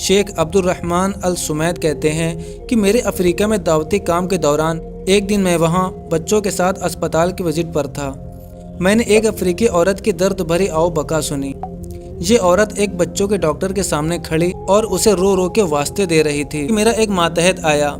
شیخ عبدالرحمن السمید کہتے ہیں کہ میرے افریقہ میں دعوتی کام کے دوران ایک دن میں وہاں بچوں کے ساتھ اسپتال کی وزٹ پر تھا۔ میں نے ایک افریقی عورت کی درد بھری آؤ بکا سنی۔ یہ عورت ایک بچوں کے ڈاکٹر کے سامنے کھڑی اور اسے رو رو کے واسطے دے رہی تھی۔ میرا ایک ماتحت آیا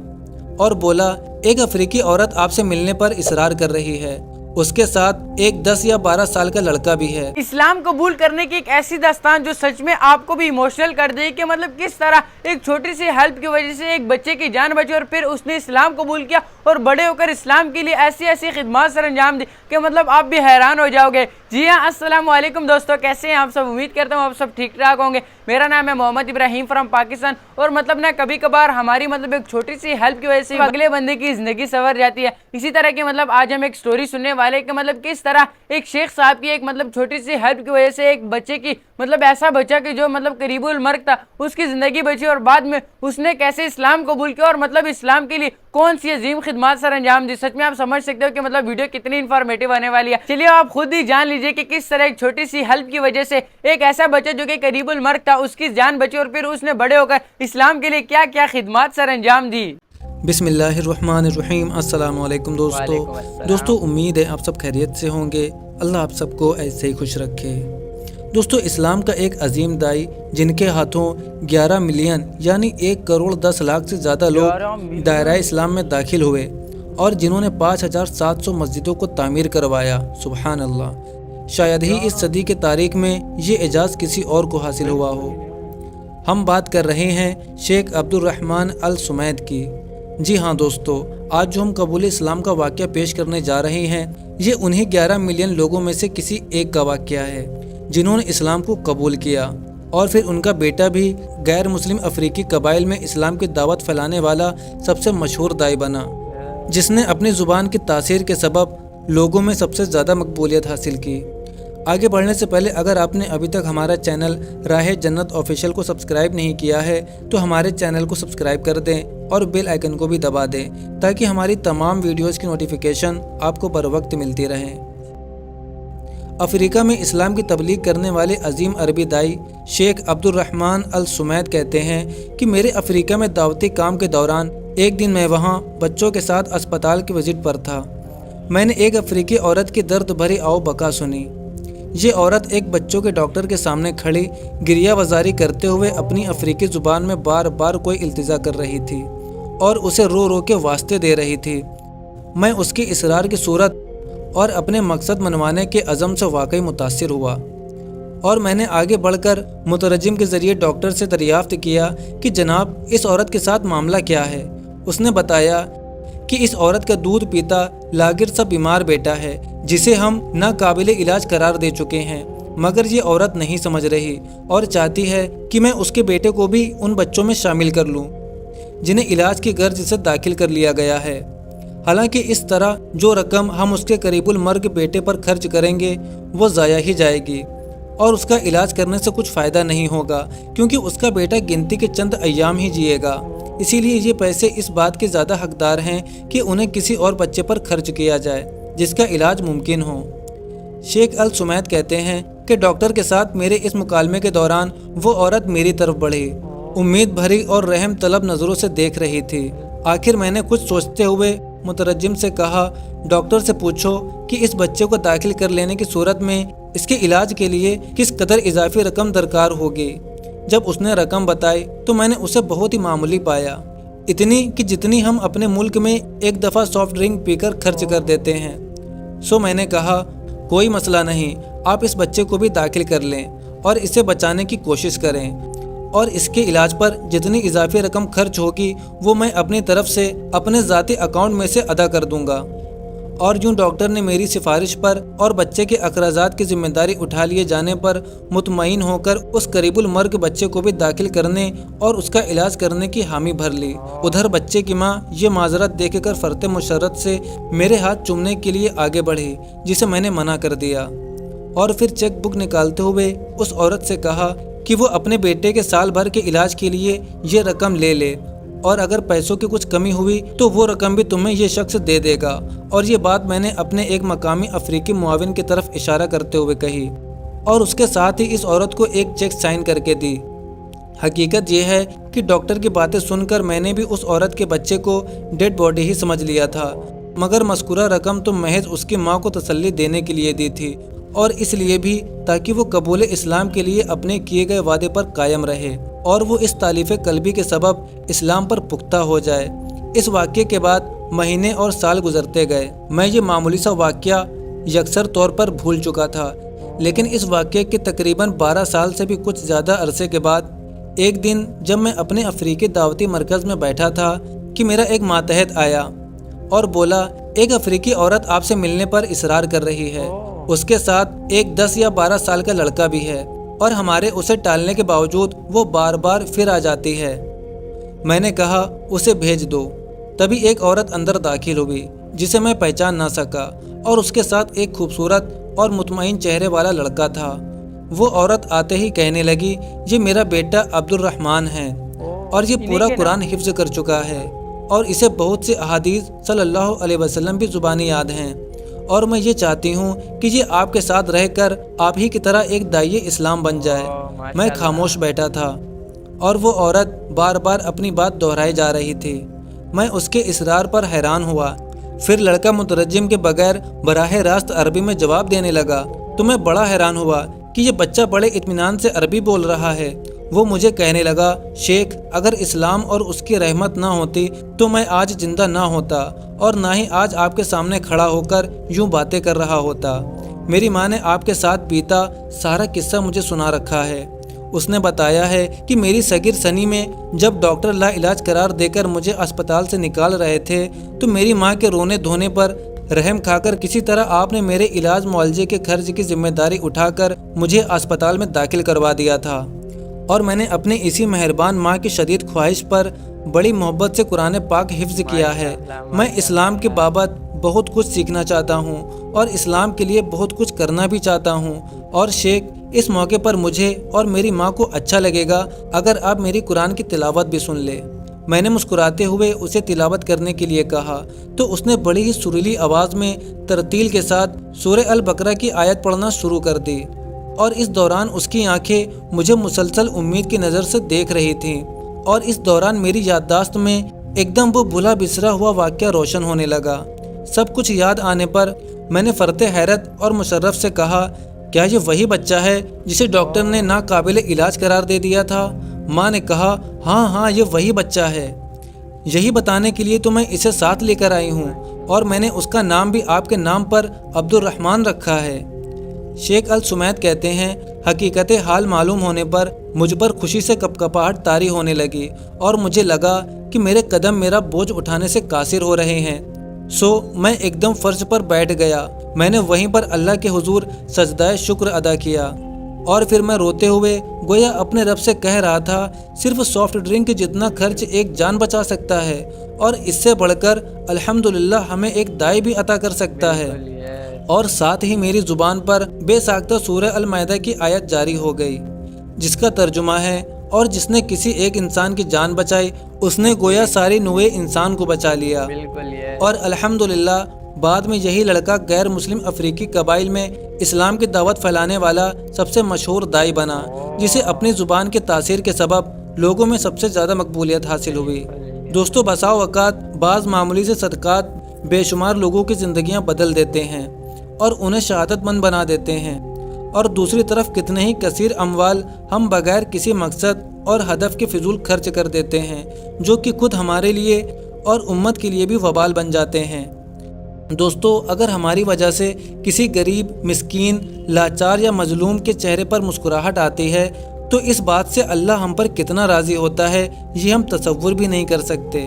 اور بولا، ایک افریقی عورت آپ سے ملنے پر اصرار کر رہی ہے، اس کے ساتھ ایک 10 یا 12 سال کا لڑکا بھی ہے۔ اسلام قبول کرنے کی ایک ایسی داستان جو سچ میں آپ کو بھی ایموشنل کر دے کہ مطلب کس طرح ایک چھوٹی سی ہیلپ کی وجہ سے ایک بچے کی جان بچی اور پھر اس نے اسلام قبول کیا اور بڑے ہو کر اسلام کے لیے ایسی ایسی خدمات سر انجام دی کہ مطلب آپ بھی حیران ہو جاؤ گے۔ جی ہاں، السلام علیکم دوستو، کیسے ہیں آپ سب؟ امید کرتا ہوں آپ سب ٹھیک ٹھاک ہوں گے۔ میرا نام ہے محمد ابراہیم فرام پاکستان، اور مطلب نا کبھی کبھار ہماری مطلب ایک چھوٹی سی ہیلپ کی وجہ سے اگلے بندے کی زندگی سنور جاتی ہے۔ اسی طرح کی مطلب آج ہم ایک سٹوری سننے والے کہ مطلب کس طرح ایک شیخ صاحب کی ایک مطلب چھوٹی سی ہیلپ کی وجہ سے ایک بچے کی مطلب ایسا بچہ کہ جو مطلب قریب المرگ تھا، اس کی زندگی بچی اور بعد میں اس نے کیسے اسلام قبول کیا اور مطلب اسلام کے لیے کون سی عظیم خدمات سر انجام دی۔ سچ میں آپ سمجھ سکتے ہو کہ مطلب ویڈیو کتنی انفارمیٹیو آنے والی ہے۔ چلیے آپ خود ہی جان لیجئے کہ کس طرح ایک چھوٹی سی ہیلپ کی وجہ سے ایک ایسا بچہ جو کہ قریب المرگ تھا، اس کی جان بچی اور پھر اس نے بڑے ہو کر اسلام کے لیے کیا کیا خدمات سر انجام دی۔ بسم اللہ الرحمن الرحیم۔ السلام علیکم دوستو، امید ہے آپ سب خیریت سے ہوں گے۔ اللہ آپ سب کو ایسے ہی خوش رکھے۔ دوستو، اسلام کا ایک عظیم دائی جن کے ہاتھوں 11 ملین یعنی 1 کروڑ 10 لاکھ سے زیادہ لوگ دائرہ اسلام میں داخل ہوئے اور جنہوں نے 5700 مسجدوں کو تعمیر کروایا، سبحان اللہ، شاید ہی اس صدی کے تاریخ میں یہ اعزاز کسی اور کو حاصل ہوا ہو۔ ہم بات کر رہے ہیں شیخ عبدالرحمن السمید کی۔ جی ہاں دوستو، آج جو ہم قبول اسلام کا واقعہ پیش کرنے جا رہے ہیں، یہ انہی 11 ملین لوگوں میں سے کسی ایک کا واقعہ ہے جنہوں نے اسلام کو قبول کیا، اور پھر ان کا بیٹا بھی غیر مسلم افریقی قبائل میں اسلام کی دعوت پھیلانے والا سب سے مشہور دائی بنا، جس نے اپنی زبان کی تاثیر کے سبب لوگوں میں سب سے زیادہ مقبولیت حاصل کی۔ آگے بڑھنے سے پہلے اگر آپ نے ابھی تک ہمارا چینل راہ جنت آفیشیل کو سبسکرائب نہیں کیا ہے تو ہمارے چینل کو سبسکرائب کر دیں اور بیل آئیکن کو بھی دبا دیں تاکہ ہماری تمام ویڈیوز کی نوٹیفیکیشن آپ کو بر وقت ملتی رہیں۔ افریقہ میں اسلام کی تبلیغ کرنے والے عظیم عربی دائی شیخ عبدالرحمن السمید کہتے ہیں کہ میرے افریقہ میں دعوتی کام کے دوران ایک دن میں وہاں بچوں کے ساتھ اسپتال کی وزٹ پر تھا۔ میں نے ایک افریقی عورت کی درد بھری آؤ بکا سنی۔ یہ عورت ایک بچوں کے ڈاکٹر کے سامنے کھڑی گریہ وزاری کرتے ہوئے اپنی افریقی زبان میں بار بار کوئی التجا کر رہی تھی اور اسے رو رو کے واسطے دے رہی تھی۔ میں اس کی اصرار کی صورت اور اپنے مقصد منوانے کے عزم سے واقعی متاثر ہوا، اور میں نے آگے بڑھ کر مترجم کے ذریعے ڈاکٹر سے دریافت کیا کہ جناب اس عورت کے ساتھ معاملہ کیا ہے۔ اس نے بتایا کہ اس عورت کا دودھ پیتا لاغر سا بیمار بیٹا ہے جسے ہم ناقابل علاج قرار دے چکے ہیں، مگر یہ عورت نہیں سمجھ رہی اور چاہتی ہے کہ میں اس کے بیٹے کو بھی ان بچوں میں شامل کر لوں جنہیں علاج کی غرض سے داخل کر لیا گیا ہے۔ حالانکہ اس طرح جو رقم ہم اس کے قریب المرگ بیٹے پر خرچ کریں گے وہ ضائع ہی جائے گی، اور اس کا علاج کرنے سے کچھ فائدہ نہیں ہوگا کیونکہ اس کا بیٹا گنتی کے چند ایام ہی جیے گا۔ اسی لیے یہ پیسے اس بات کے زیادہ حقدار ہیں کہ انہیں کسی اور بچے پر خرچ کیا جائے جس کا علاج ممکن ہو۔ شیخ السمید کہتے ہیں کہ ڈاکٹر کے ساتھ میرے اس مکالمے کے دوران وہ عورت میری طرف بڑھی، امید بھری اور رحم طلب نظروں سے دیکھ رہی تھی۔ آخر میں نے کچھ سوچتے ہوئے مترجم سے کہا، ڈاکٹر سے پوچھو کہ اس بچے کو داخل کر لینے کی صورت میں اس کے علاج کے لیے کس قدر اضافی رقم درکار ہوگی۔ جب اس نے رقم بتائی تو میں نے اسے بہت ہی معمولی پایا، اتنی کہ جتنی ہم اپنے ملک میں ایک دفعہ سافٹ ڈرنک پی کر خرچ کر دیتے ہیں۔ میں نے کہا، کوئی مسئلہ نہیں، آپ اس بچے کو بھی داخل کر لیں اور اسے بچانے کی کوشش کریں، اور اس کے علاج پر جتنی اضافی رقم خرچ ہوگی وہ میں اپنی طرف سے اپنے ذاتی اکاؤنٹ میں سے ادا کر دوں گا۔ اور یوں ڈاکٹر نے میری سفارش پر اور بچے کے اخراجات کی ذمہ داری اٹھا لیے جانے پر مطمئن ہو کر اس قریب المرگ بچے کو بھی داخل کرنے اور اس کا علاج کرنے کی حامی بھر لی۔ ادھر بچے کی ماں یہ معذرت دیکھ کر فرط مشرت سے میرے ہاتھ چومنے کے لیے آگے بڑھی، جسے میں نے منع کر دیا، اور پھر چیک بک نکالتے ہوئے اس عورت سے کہا کہ وہ اپنے بیٹے کے سال بھر کے علاج کے لیے یہ رقم لے لے، اور اگر پیسوں کی کچھ کمی ہوئی تو وہ رقم بھی تمہیں یہ شخص دے دے گا۔ اور یہ بات میں نے اپنے ایک مقامی افریقی معاون کی طرف اشارہ کرتے ہوئے کہی، اور اس کے ساتھ ہی اس عورت کو ایک چیک سائن کر کے دی۔ हकीकत ये है कि डॉक्टर की बातें सुनकर मैंने भी उस औरत के बच्चे को डेड बॉडी ही समझ लिया था, मगर मज़कूरा रकम तो महज उसकी माँ को तसल्ली देने के लिए दी थी, और इसलिए भी ताकि वो कबूल इस्लाम के लिए अपने किए गए वादे पर कायम रहे और वो इस तालीफ़ कल्बी के सबब इस्लाम पर पुख्ता हो जाए। इस वाक़े के बाद महीने और साल गुजरते गए। मैं ये मामूली सा वाक़या यकसर तौर पर भूल चुका था, लेकिन इस वाक़े के तकरीबन 12 साल से भी कुछ ज़्यादा अरसे के बाद एक दिन जब मैं अपने अफ्रीकी दावती मरकज़ में बैठा था कि मेरा एक मातहत आया और बोला, एक अफ्रीकी औरत आपसे मिलने पर इसरार कर रही है, उसके साथ एक 10 या 12 साल का लड़का भी है और हमारे उसे टालने के बावजूद वो बार बार फिर आ जाती है। मैंने कहा, उसे भेज दो। तभी एक औरत अंदर दाखिल हुई जिसे मैं पहचान ना सका, और उसके साथ एक खूबसूरत और मुतमईन चेहरे वाला लड़का था। वो औरत आते ही कहने लगी, ये मेरा बेटा अब्दुर्रहमान है और ये पूरा कुरान हिफ्ज़ कर चुका है और इसे बहुत से अहादीस सल्लल्लाहु अलैहि वसल्लम भी ज़ुबानी याद हैं, और मैं ये चाहती हूँ कि ये आपके साथ रहकर आप ही की तरह एक दाइए इस्लाम बन जाए। मैं खामोश बैठा था और वो औरत बार बार अपनी बात दोहराई जा रही थी। मैं उसके इसरार पर हैरान हुआ। फिर लड़का मुतरज्जिम के बगैर बराह रास्त अरबी में जवाब देने लगा, तो मैं बड़ा हैरान हुआ कि ये बच्चा बड़े इत्मीनान से अरबी बोल रहा है। वो मुझे कहने लगा, शेख, अगर इस्लाम और उसकी रहमत ना होती तो मैं आज जिंदा ना होता और ना ही आज आपके सामने खड़ा होकर यूं बातें कर रहा होता। मेरी माँ ने आपके साथ बीता सारा किस्सा मुझे सुना रखा है। उसने बताया है कि मेरी सगीर सनी में जब डॉक्टर ला इलाज करार देकर मुझे अस्पताल से निकाल रहे थे तो मेरी माँ के रोने धोने पर रहम खाकर किसी तरह आपने मेरे इलाज मुआवजे के खर्च की जिम्मेदारी उठाकर मुझे अस्पताल में दाखिल करवा दिया था, और मैंने अपनी इसी मेहरबान माँ की शदीद ख्वाहिश पर बड़ी मोहब्बत से कुरान पाक हिफ्ज़ किया है। मैं इस्लाम के बाबत बहुत कुछ सीखना चाहता हूँ और इस्लाम के लिए बहुत कुछ करना भी चाहता हूँ, और शेख, इस मौके पर मुझे और मेरी माँ को अच्छा लगेगा अगर आप मेरी कुरान की तिलावत भी सुन ले। मैंने मुस्कुराते हुए उसे तिलावत करने के लिए कहा तो उसने बड़ी ही सुरीली आवाज़ में तरतील के साथ सूरह अल बकरा की आयत पढ़ना शुरू कर दी, और इस दौरान उसकी आंखें मुझे मुसलसल उम्मीद की नज़र से देख रही थीं, और इस दौरान मेरी याददाश्त में एकदम वो भुला बिसरा हुआ वाक़या रोशन होने लगा। सब कुछ याद आने पर मैंने फ़रते हैरत और मुशर्रफ से कहा, क्या ये वही बच्चा है जिसे डॉक्टर ने नाकाबिल इलाज करार दे दिया था? माँ ने कहा, हाँ, ये वही बच्चा है। यही बताने के लिए तो मैं इसे साथ लेकर आई हूँ, और मैंने उसका नाम भी आपके नाम पर अब्दुर्रहमान रखा है। शेख अल सुमैद कहते हैं, हकीकत हाल मालूम होने पर मुझ पर खुशी से कपकपाहट तारी होने लगी और मुझे लगा कि मेरे कदम मेरा बोझ उठाने से कासिर हो रहे हैं। मैं एकदम फर्श पर बैठ गया। मैंने वहीं पर अल्लाह के हुजूर सजदाए शुक्र अदा किया, और फिर मैं रोते हुए गोया अपने रब से कह रहा था, सिर्फ सॉफ्ट ड्रिंक जितना खर्च एक जान बचा सकता है, और इससे बढ़कर अल्हम्दुलिल्लाह हमें एक दाई भी अता कर सकता है। और साथ ही मेरी ज़ुबान पर बेसाख्ता सूरह अल माइदा की आयत जारी हो गई, जिसका तर्जुमा है, और जिसने किसी एक इंसान की जान बचाई उसने गोया सारी नूए इंसान को बचा लिया। और अल्हम्दुलिल्लाह बाद में यही लड़का गैर मुस्लिम अफ्रीकी कबाइल में इस्लाम की दावत फैलाने वाला सबसे मशहूर दाई बना, जिसे अपनी ज़ुबान के तासीर के सबब लोगों में सबसे ज़्यादा मकबूलियत हासिल हुई। दोस्तों, बसाओ वक़ात बाज़ मामूली से सदक़ात बेशुमार लोगों की ज़िंदगियाँ बदल देते हैं और उन्हें शहादतमंद बना देते हैं, और दूसरी तरफ कितने ही कसीर अमवाल हम बगैर किसी मकसद और हदफ के फिजूल खर्च कर देते हैं, जो कि खुद हमारे लिए और उम्मत के लिए भी वबाल बन जाते हैं। दोस्तों, अगर हमारी वजह से किसी गरीब, मिस्कीन, लाचार या मजलूम के चेहरे पर मुस्कुराहट आती है तो इस बात से अल्लाह हम पर कितना राज़ी होता है ये हम तसव्वुर भी नहीं कर सकते।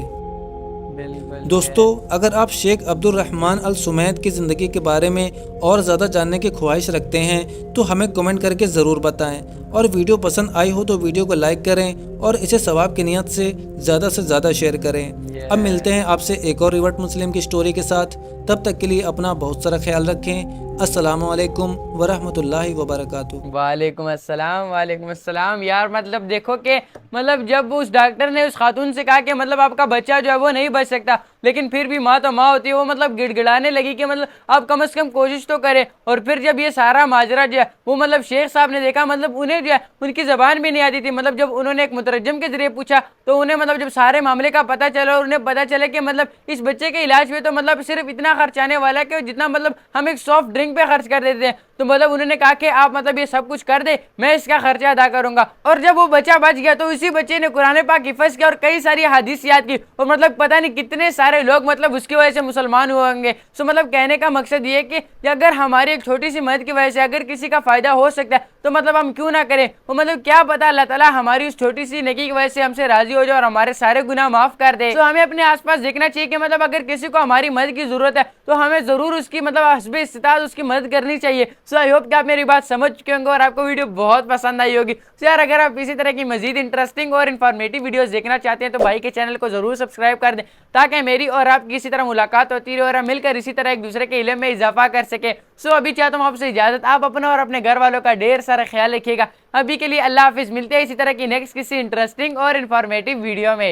दोस्तों, अगर आप शेख अब्दुर्रहमान अल सुमैद की ज़िंदगी के बारे में और ज़्यादा जानने की ख्वाहिश रखते हैं तो हमें कमेंट करके ज़रूर बताएं, और वीडियो पसंद आई हो तो वीडियो को लाइक करें और इसे सवाब की नियत से ज़्यादा शेयर करें। अब मिलते हैं आपसे एक और रिवर्ट मुस्लिम की स्टोरी के साथ। तब तक के लिए अपना बहुत सारा ख्याल रखें। अस्सलामु अलैकुम वरहमतुल्लाहि वबरकातुहू। वालेकुम अस्सलाम। यार मतलब देखो कि मतलब जब उस डॉक्टर ने उस खातून से कहा कि मतलब आपका बच्चा जो है वो नहीं बच सकता, लेकिन फिर भी माँ तो माँ होती है, वो मतलब गिड़गिड़ाने लगी कि मतलब आप कम से कम कोशिश तो करें। और फिर जब ये सारा माजरा जो है वो मतलब शेख साहब ने देखा, मतलब उन्हें जो है उनकी ज़बान भी नहीं आती थी, मतलब जब उन्होंने एक मुतरजम के जरिए पूछा तो उन्हें मतलब जब सारे मामले का पता चला और उन्हें पता चला कि मतलब इस बच्चे के इलाज में तो मतलब सिर्फ इतना खर्च आने वाला है कि जितना मतलब हम एक सॉफ्ट ड्रिंक पे खर्च कर देते हैं। तो मतलब उन्होंने कहा कि आप मतलब ये सब कुछ कर दे, मैं इसका खर्चा अदा करूंगा। और जब वो बच्चा बच गया तो इसी बच्चे ने कुरान पाक हिफ्ज़ किया और कई सारी हदीस याद की, और मतलब पता नहीं कितने सारे लोग मतलब उसकी वजह से मुसलमान हुए होंगे। सो मतलब कहने का मकसद ये है कि अगर हमारी एक छोटी सी मदद की वजह से अगर किसी का फायदा हो सकता है तो मतलब हम क्यों ना करें। वो मतलब क्या पता अल्लाह ताला हमारी उस छोटी सी नेकी की वजह से हमसे राजी हो जाए और हमारे सारे गुनाह माफ कर दे। तो हमें अपने आसपास देखना चाहिए कि मतलब अगर किसी को हमारी मदद की जरूरत है तो हमें जरूर उसकी मतलब हस्बे इस्तिताअत उसकी मदद करनी चाहिए। सो आई होप कि आप मेरी बात समझ चुके होंगे और आपको वीडियो बहुत पसंद आई होगी। सो यार अगर आप इसी तरह की मजीद इंटरेस्टिंग और इन्फॉर्मेटिव वीडियोस देखना चाहते हैं तो भाई के चैनल को जरूर सब्सक्राइब कर दें, ताकि मेरी और आपकी इसी तरह मुलाकात होती रहे और हम मिलकर इसी तरह एक दूसरे के इल्म में इजाफा कर सके। सो अभी चाहता हूँ आपसे इजाजत, आप अपना और अपने घर वालों का ढेर सारा ख्याल रखिएगा। अभी के लिए अल्लाह हाफिज, मिलते हैं इसी तरह की नेक्स्ट किसी इंटरेस्टिंग और इन्फॉर्मेटिव वीडियो में।